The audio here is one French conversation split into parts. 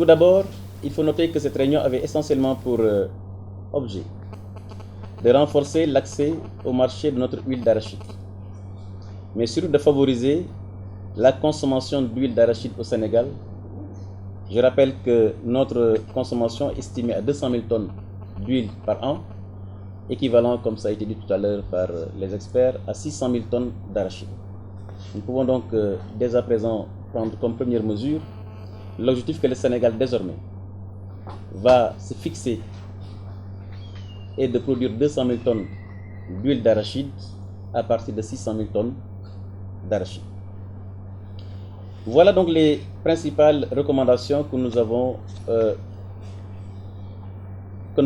Tout d'abord, il faut noter que cette réunion avait essentiellement pour objet de renforcer l'accès au marché de notre huile d'arachide, mais surtout de favoriser la consommation d'huile d'arachide au Sénégal. Je rappelle que notre consommation est estimée à 200 000 tonnes d'huile par an, équivalent, comme ça a été dit tout à l'heure par les experts, à 600 000 tonnes d'arachide. Nous pouvons donc dès à présent prendre comme première mesure l'objectif que le Sénégal désormais va se fixer est de produire 200 000 tonnes d'huile d'arachide à partir de 600 000 tonnes d'arachide. Voilà donc les principales recommandations que nous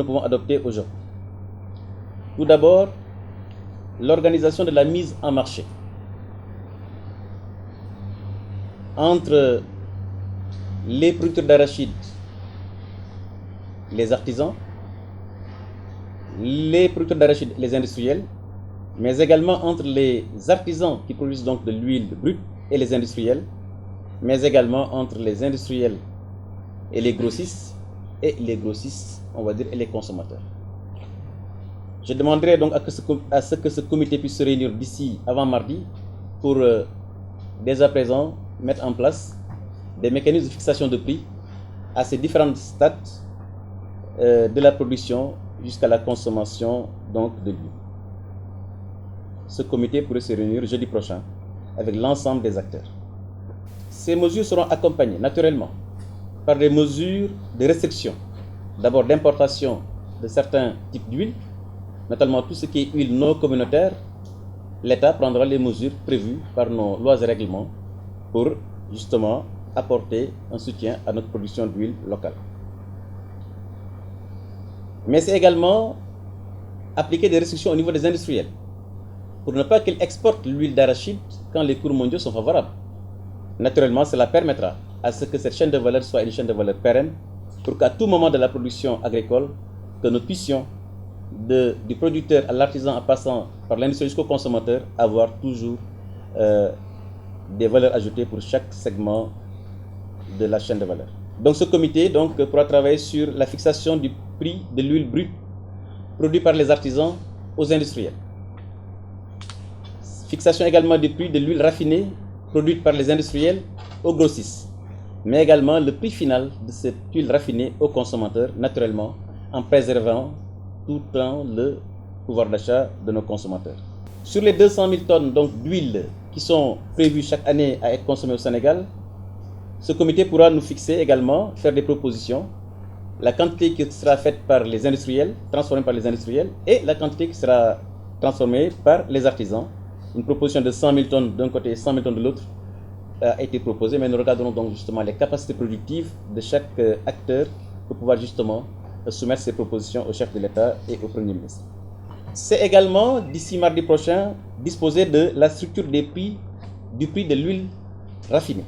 pouvons adopter aujourd'hui. Tout d'abord, l'organisation de la mise en marché entre les producteurs d'arachide, les artisans, les producteurs d'arachide, les industriels, mais également entre les artisans qui produisent donc de l'huile brute et les industriels, mais également entre les industriels et les grossistes, on va dire, et les consommateurs. Je demanderai donc à ce que ce comité puisse se réunir d'ici avant mardi pour dès à présent mettre en place des mécanismes de fixation de prix à ces différentes stades de la production jusqu'à la consommation donc de l'huile. Ce comité pourrait se réunir jeudi prochain avec l'ensemble des acteurs. Ces mesures seront accompagnées naturellement par des mesures de restriction, d'abord d'importation de certains types d'huile, notamment tout ce qui est huile non communautaire. L'État prendra les mesures prévues par nos lois et règlements pour justement apporter un soutien à notre production d'huile locale. Mais c'est également appliquer des restrictions au niveau des industriels pour ne pas qu'ils exportent l'huile d'arachide quand les cours mondiaux sont favorables. Naturellement, cela permettra à ce que cette chaîne de valeur soit une chaîne de valeur pérenne pour qu'à tout moment de la production agricole, que nous puissions, du producteur à l'artisan en passant par l'industrie jusqu'au consommateur, avoir toujours des valeurs ajoutées pour chaque segment de la chaîne de valeur. Donc ce comité pourra travailler sur la fixation du prix de l'huile brute produite par les artisans aux industriels. Fixation également du prix de l'huile raffinée produite par les industriels aux grossistes, mais également le prix final de cette huile raffinée aux consommateurs, naturellement en préservant tout le temps le pouvoir d'achat de nos consommateurs. Sur les 200 000 tonnes d'huile qui sont prévues chaque année à être consommées au Sénégal, ce comité pourra nous fixer également, faire des propositions, la quantité qui sera faite par les industriels, transformée par les industriels, et la quantité qui sera transformée par les artisans. Une proposition de 100 000 tonnes d'un côté et 100 000 tonnes de l'autre a été proposée, mais nous regarderons donc justement les capacités productives de chaque acteur pour pouvoir justement soumettre ces propositions au chef de l'État et au Premier ministre. C'est également, d'ici mardi prochain, disposer de la structure du prix de l'huile raffinée,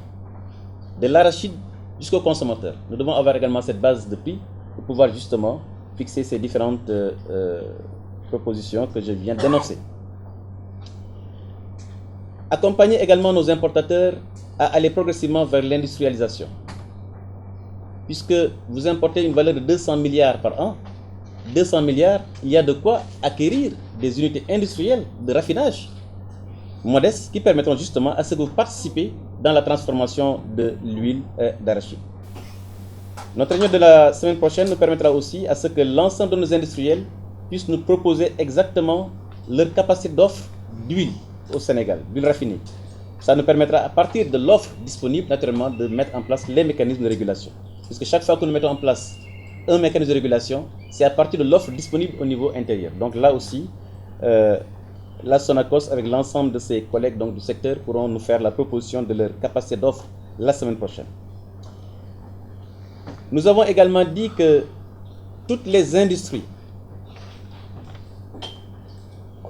de l'arachide jusqu'au consommateur. Nous devons avoir également cette base de prix pour pouvoir justement fixer ces différentes propositions que je viens d'énoncer. Accompagner également nos importateurs à aller progressivement vers l'industrialisation. Puisque vous importez une valeur de 200 milliards par an, 200 milliards, il y a de quoi acquérir des unités industrielles de raffinage modestes qui permettront justement à ce que vous participez dans la transformation de l'huile d'arachide. Notre réunion de la semaine prochaine nous permettra aussi à ce que l'ensemble de nos industriels puissent nous proposer exactement leur capacité d'offre d'huile au Sénégal, d'huile raffinée. Ça nous permettra à partir de l'offre disponible naturellement de mettre en place les mécanismes de régulation. Puisque chaque fois que nous mettons en place un mécanisme de régulation, c'est à partir de l'offre disponible au niveau intérieur. Donc là aussi, la Sonacos avec l'ensemble de ses collègues du secteur pourront nous faire la proposition de leur capacité d'offre la semaine prochaine. Nous avons également dit que toutes les industries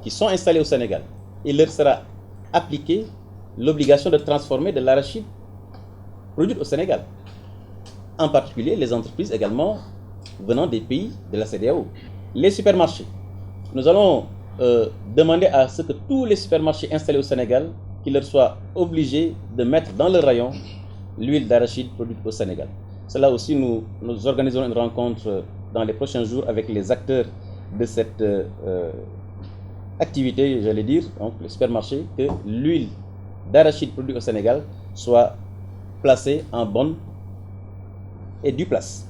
qui sont installées au Sénégal, il leur sera appliquée l'obligation de transformer de l'arachide produite au Sénégal. En particulier les entreprises également venant des pays de la CEDEAO. Les supermarchés. Nous allons demander à ce que tous les supermarchés installés au Sénégal, qu'ils leur soient obligés de mettre dans le rayon l'huile d'arachide produite au Sénégal. Cela aussi, nous organiserons une rencontre dans les prochains jours avec les acteurs de cette activité, j'allais dire, donc le supermarché, que l'huile d'arachide produite au Sénégal soit placée en bonne et due place.